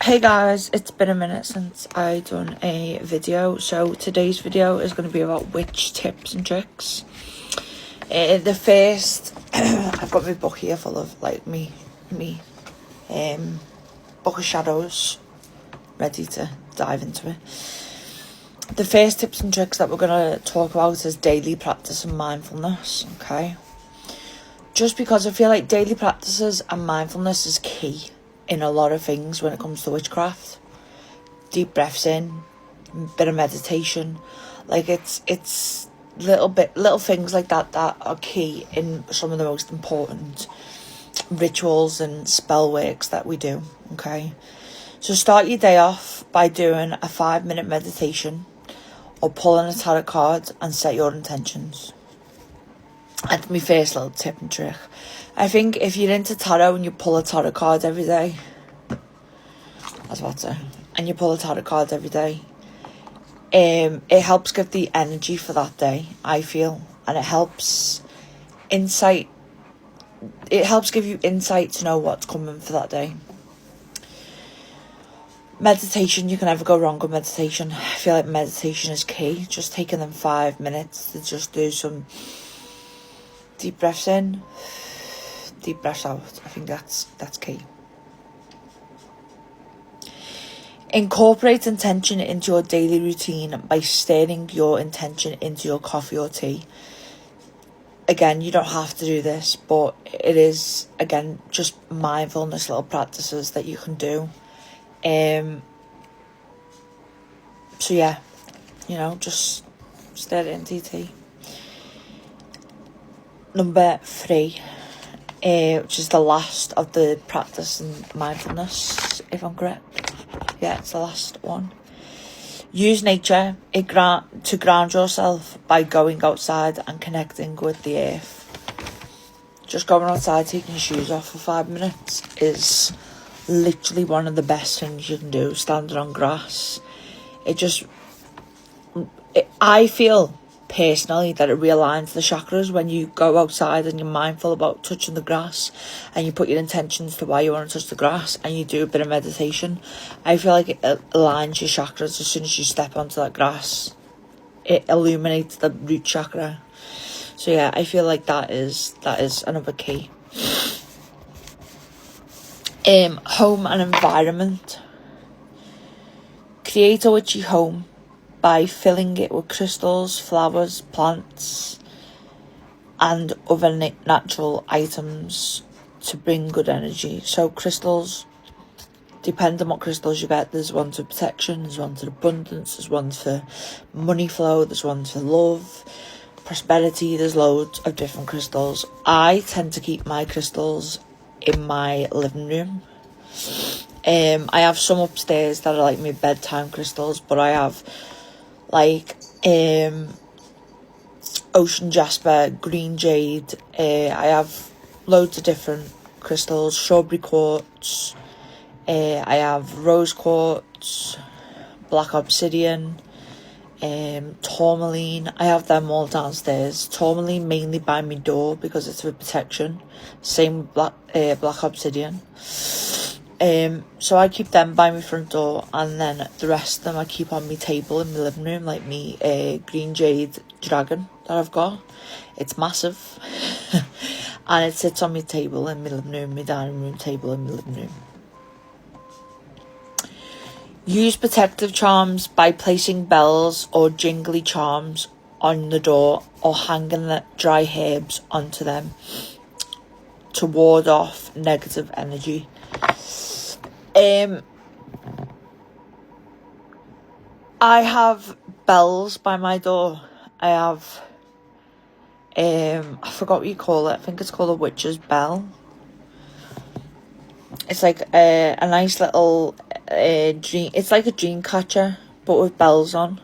Hey guys, it's been a minute since I done a video, so today's video is going to be about witch tips and tricks. The first, I've got my book here full of like me book of shadows, ready to dive into it. The first tips and tricks that we're going to talk about is daily practice and mindfulness, okay? Just because I feel like daily practices and mindfulness is key in a lot of things when it comes to witchcraft. Deep breaths in, bit of meditation, like it's little things like that are key in some of the most important rituals and spell works that we do. Okay, so start your day off by doing a 5-minute meditation or pulling a tarot card and set your intentions. That's my first little tip and trick. I think if you're into tarot and you pull a tarot card every day, and you pull a tarot card every day, it helps give the energy for that day, I feel, and it helps give you insight to know what's coming for that day. Meditation, you can never go wrong with meditation. I feel like meditation is key. Just taking them 5 minutes to just do some deep breaths in, deep breaths out. I think that's key. Incorporate intention into your daily routine by stirring your intention into your coffee or tea. Again, you don't have to do this, but it is, again, just mindfulness little practices that you can do. So yeah, just stir it into your tea. Number 3, which is the last of the practice and mindfulness, if I'm correct. Yeah, it's the last one. Use nature to ground yourself by going outside and connecting with the earth. Just going outside, taking your shoes off for 5 minutes is literally one of the best things you can do. Standing on grass. I feel personally that it realigns the chakras when you go outside and you're mindful about touching the grass and you put your intentions to why you want to touch the grass and you do a bit of meditation. I feel like it aligns your chakras as soon as you step onto that grass. It illuminates the root chakra. So yeah, I feel like that is another key. Home and environment. Create a witchy home by filling it with crystals, flowers, plants, and other natural items to bring good energy. So crystals, depending on what crystals you get, there's ones for protection, there's ones for abundance, there's ones for money flow, there's ones for love, prosperity. There's loads of different crystals. I tend to keep my crystals in my living room. I have some upstairs that are like my bedtime crystals, but I have like ocean jasper, green jade. I have loads of different crystals. Strawberry quartz. I have rose quartz, black obsidian, tourmaline. I have them all downstairs. Tourmaline mainly by my door because it's for protection. Same with black obsidian. So I keep them by my front door, and then the rest of them I keep on my table in my living room, like me green jade dragon that I've got. It's massive. And it sits on my table in my living room, my dining room table in my living room. Use protective charms by placing bells or jingly charms on the door or hanging the dry herbs onto them to ward off negative energy. I have bells by my door. I have I forgot what you call it. I think it's called a witch's bell. It's like a nice little dream. It's like a dream catcher, but with bells on.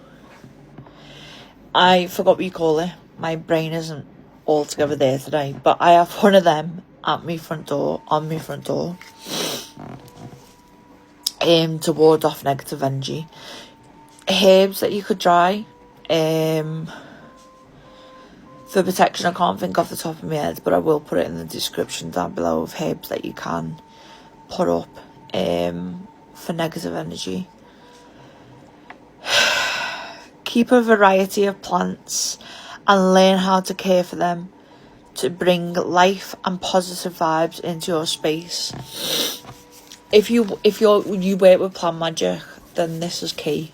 I forgot what you call it. My brain isn't altogether there today, but I have one of them at my front door, on my front door, to ward off negative energy. Herbs that you could try for protection. I can't think off the top of my head, but I will put it in the description down below of herbs that you can put up for negative energy. Keep a variety of plants and learn how to care for them to bring life and positive vibes into your space. If you work with plant magic, then this is key.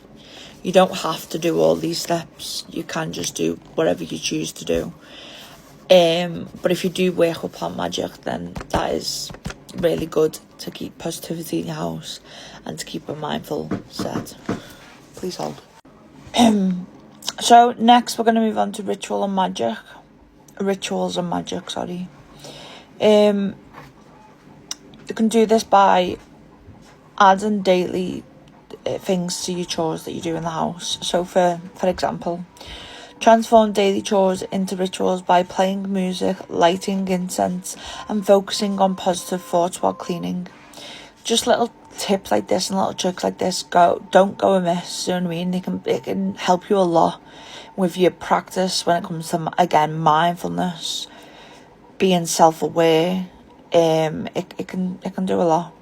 You don't have to do all these steps. You can just do whatever you choose to do. But if you do work with plant magic, then that is really good to keep positivity in your house and to keep a mindful set. Please hold. So next we're going to move on to rituals and magic, sorry. You can do this by adding daily things to your chores that you do in the house. So for example, transform daily chores into rituals by playing music, lighting incense, and focusing on positive thoughts while cleaning. Just little tips like this and little tricks like this don't go amiss. You know what I mean? It can help you a lot with your practice when it comes to, again, mindfulness, being self-aware. It can do a lot.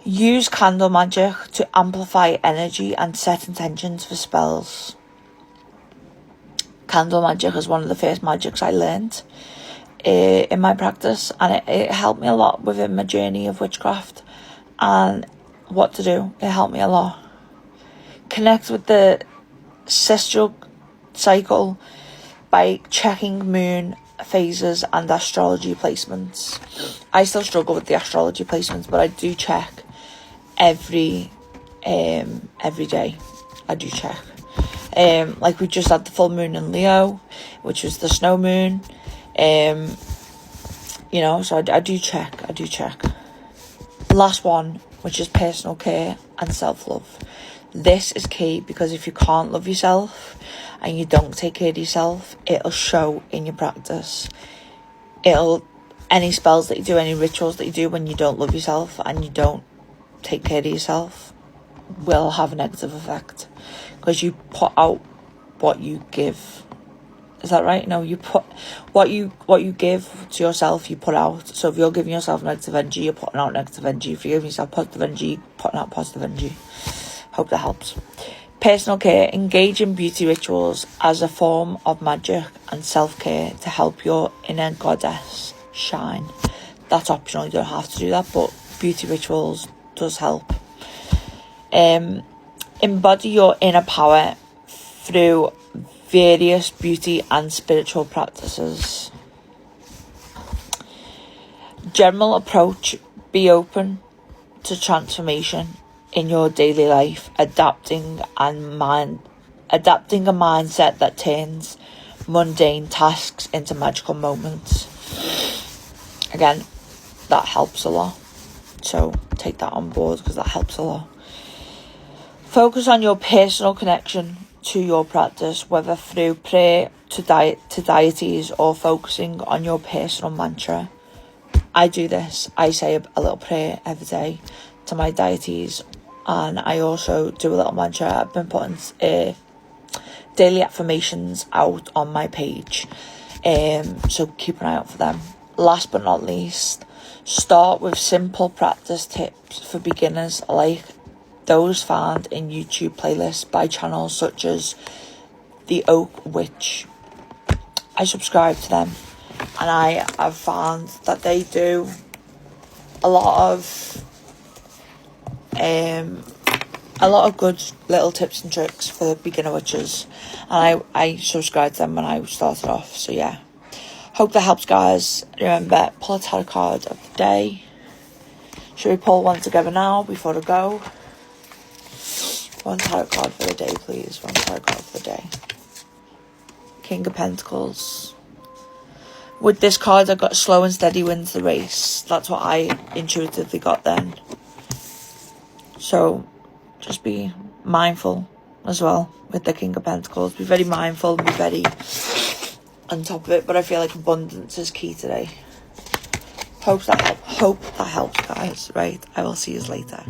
Use candle magic to amplify energy and set intentions for spells. Candle magic is one of the first magics I learned in my practice, and it helped me a lot within my journey of witchcraft and what to do. It helped me a lot. Connect with the celestial cycle by checking moon phases and astrology placements. I still struggle with the astrology placements, but I do check every day. I do check. Like we just had the full moon in Leo, which was the snow moon. So I do check. Last one, which is personal care and self-love. This is key, because if you can't love yourself and you don't take care of yourself, it'll show in your practice. Any spells that you do, any rituals that you do when you don't love yourself and you don't take care of yourself will have a negative effect, because you put out what you give. Is that right? No, you put what you give to yourself, you put out. So if you're giving yourself negative energy, you're putting out negative energy. If you're giving yourself positive energy, you're putting out positive energy. Hope that helps. Personal care. Engage in beauty rituals as a form of magic and self-care to help your inner goddess shine. That's optional. You don't have to do that, but beauty rituals does help. Embody your inner power through various beauty and spiritual practices. General approach: be open to transformation in your daily life, adapting a mindset that turns mundane tasks into magical moments. Again, that helps a lot. So take that on board, because that helps a lot. Focus on your personal connection to your practice, whether through prayer to deities or focusing on your personal mantra. I do this. I say a little prayer every day to my deities, and I also do a little mantra. I've been putting daily affirmations out on my page, so keep an eye out for them. Last but not least, start with simple practice tips for beginners, like those found in YouTube playlists by channels such as The Oak Witch. I subscribe to them, and I have found that they do a lot of good little tips and tricks for beginner witches, and I subscribed to them when I started off. So yeah, hope that helps, guys. Remember, pull a tarot card of the day. Should we pull one together now before I go? One tarot card for the day, please. One tarot card for the day. King of Pentacles. With this card, I got slow and steady wins the race. That's what I intuitively got then. So just be mindful as well with the King of Pentacles. Be very mindful and be very on top of it. But I feel like abundance is key today. Hope that helps, guys. Right, I will see you later.